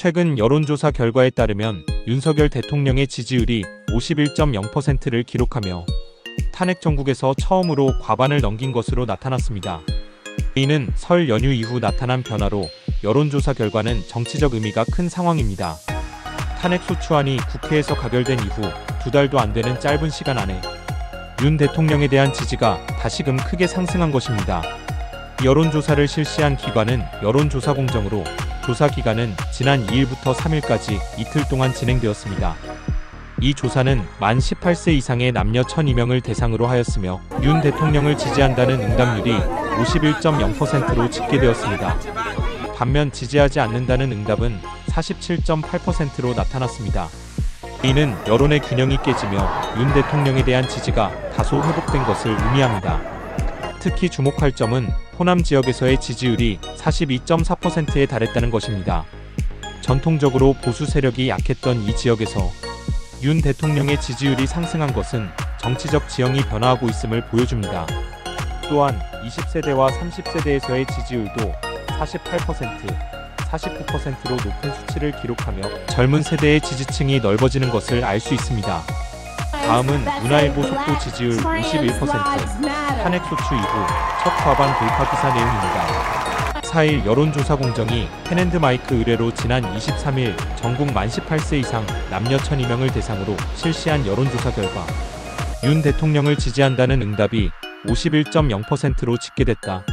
최근 여론조사 결과에 따르면 윤석열 대통령의 지지율이 51.0%를 기록하며 탄핵 정국에서 처음으로 과반을 넘긴 것으로 나타났습니다. 이는 설 연휴 이후 나타난 변화로 여론조사 결과는 정치적 의미가 큰 상황입니다. 탄핵소추안이 국회에서 가결된 이후 2달도 안 되는 짧은 시간 안에 윤 대통령에 대한 지지가 다시금 크게 상승한 것입니다. 여론조사를 실시한 기관은 여론조사공정으로 조사 기간은 지난 2일부터 3일까지 이틀 동안 진행되었습니다. 이 조사는 만 18세 이상의 남녀 1,002명을 대상으로 하였으며 윤 대통령을 지지한다는 응답률이 51.0%로 집계되었습니다. 반면 지지하지 않는다는 응답은 47.8%로 나타났습니다. 이는 여론의 균형이 깨지며 윤 대통령에 대한 지지가 다소 회복된 것을 의미합니다. 특히 주목할 점은 호남 지역에서의 지지율이 42.4%에 달했다는 것입니다. 전통적으로 보수 세력이 약했던 이 지역에서 윤 대통령의 지지율이 상승한 것은 정치적 지형이 변화하고 있음을 보여줍니다. 또한 20세대와 30세대에서의 지지율도 48%, 49%로 높은 수치를 기록하며 젊은 세대의 지지층이 넓어지는 것을 알 수 있습니다. 다음은 문화일보 속보 지지율 51%, 탄핵소추 이후 첫 과반 돌파 기사 내용입니다. 4일 여론조사공정이 펜앤드마이크 의뢰로 지난 23일 전국 만 18세 이상 남녀 1,002명을 대상으로 실시한 여론조사 결과 윤 대통령을 지지한다는 응답이 51.0%로 집계됐다.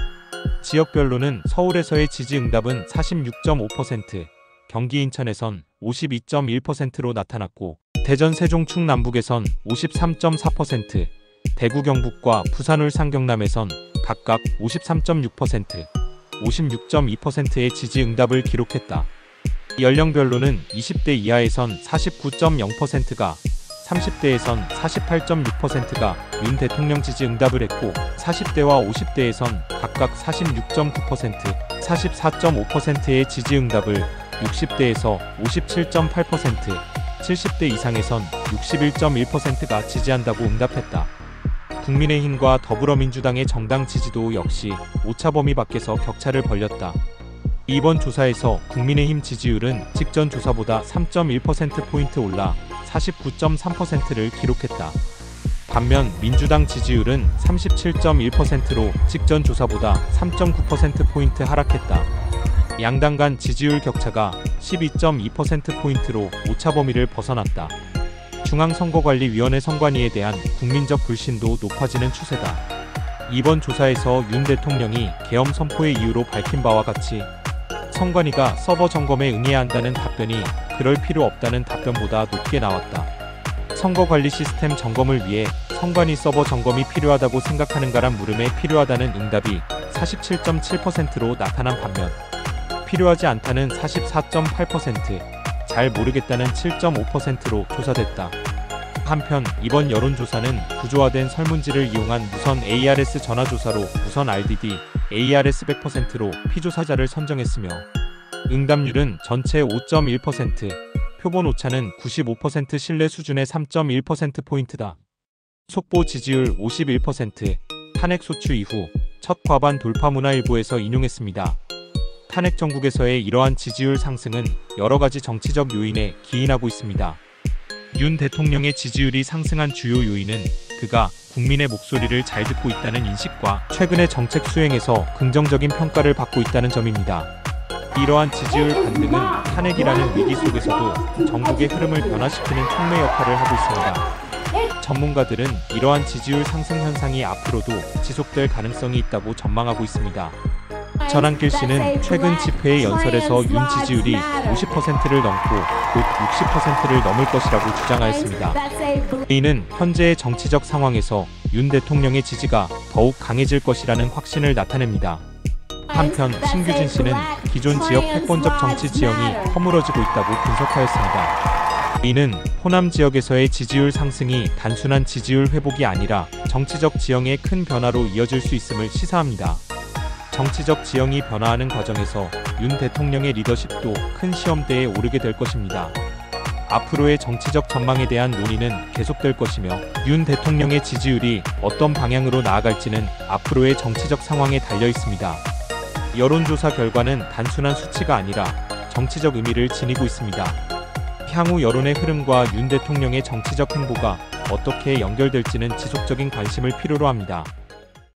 지역별로는 서울에서의 지지 응답은 46.5%, 경기 인천에선 52.1%로 나타났고 대전 세종 충남북에선 53.4%, 대구 경북과 부산 울산 경남에선 각각 53.6%, 56.2%의 지지 응답을 기록했다. 연령별로는 20대 이하에선 49.0%가, 30대에선 48.6%가 윤 대통령 지지 응답을 했고 40대와 50대에선 각각 46.9%, 44.5%의 지지 응답을, 60대에서 57.8%, 70대 이상에선 61.1%가 지지한다고 응답했다. 국민의힘과 더불어민주당의 정당 지지도 역시 오차 범위 밖에서 격차를 벌렸다. 이번 조사에서 국민의힘 지지율은 직전 조사보다 3.1%포인트 올라 49.3%를 기록했다. 반면 민주당 지지율은 37.1%로 직전 조사보다 3.9%포인트 하락했다. 양당 간 지지율 격차가 12.2%포인트로 오차 범위를 벗어났다. 중앙선거관리위원회 선관위에 대한 국민적 불신도 높아지는 추세다. 이번 조사에서 윤 대통령이 계엄 선포의 이유로 밝힌 바와 같이 선관위가 서버 점검에 응해야 한다는 답변이 그럴 필요 없다는 답변보다 높게 나왔다. 선거관리 시스템 점검을 위해 선관위 서버 점검이 필요하다고 생각하는가란 물음에 필요하다는 응답이 47.7%로 나타난 반면 필요하지 않다는 44.8%, 잘 모르겠다는 7.5%로 조사됐다. 한편 이번 여론조사는 구조화된 설문지를 이용한 무선 ARS 전화조사로 무선 RDD, ARS 100%로 피조사자를 선정했으며 응답률은 전체 5.1%, 표본 오차는 95% 신뢰 수준의 3.1%포인트다. 속보 지지율 51%, 탄핵소추 이후 첫 과반 돌파 문화일보에서 인용했습니다. 탄핵 정국에서의 이러한 지지율 상승은 여러가지 정치적 요인에 기인하고 있습니다. 윤 대통령의 지지율이 상승한 주요 요인은 그가 국민의 목소리를 잘 듣고 있다는 인식과 최근의 정책 수행에서 긍정적인 평가를 받고 있다는 점입니다. 이러한 지지율 반등은 탄핵이라는 위기 속에서도 정국의 흐름을 변화시키는 촉매 역할을 하고 있습니다. 전문가들은 이러한 지지율 상승 현상이 앞으로도 지속될 가능성이 있다고 전망하고 있습니다. 전한길 씨는 최근 집회의 연설에서 윤 지지율이 50%를 넘고 곧 60%를 넘을 것이라고 주장하였습니다. 이는 현재의 정치적 상황에서 윤 대통령의 지지가 더욱 강해질 것이라는 확신을 나타냅니다. 한편 신규진 씨는 기존 지역 패권적 정치 지형이 허물어지고 있다고 분석하였습니다. 이는 호남 지역에서의 지지율 상승이 단순한 지지율 회복이 아니라 정치적 지형의 큰 변화로 이어질 수 있음을 시사합니다. 정치적 지형이 변화하는 과정에서 윤 대통령의 리더십도 큰 시험대에 오르게 될 것입니다. 앞으로의 정치적 전망에 대한 논의는 계속될 것이며 윤 대통령의 지지율이 어떤 방향으로 나아갈지는 앞으로의 정치적 상황에 달려 있습니다. 여론조사 결과는 단순한 수치가 아니라 정치적 의미를 지니고 있습니다. 향후 여론의 흐름과 윤 대통령의 정치적 행보가 어떻게 연결될지는 지속적인 관심을 필요로 합니다.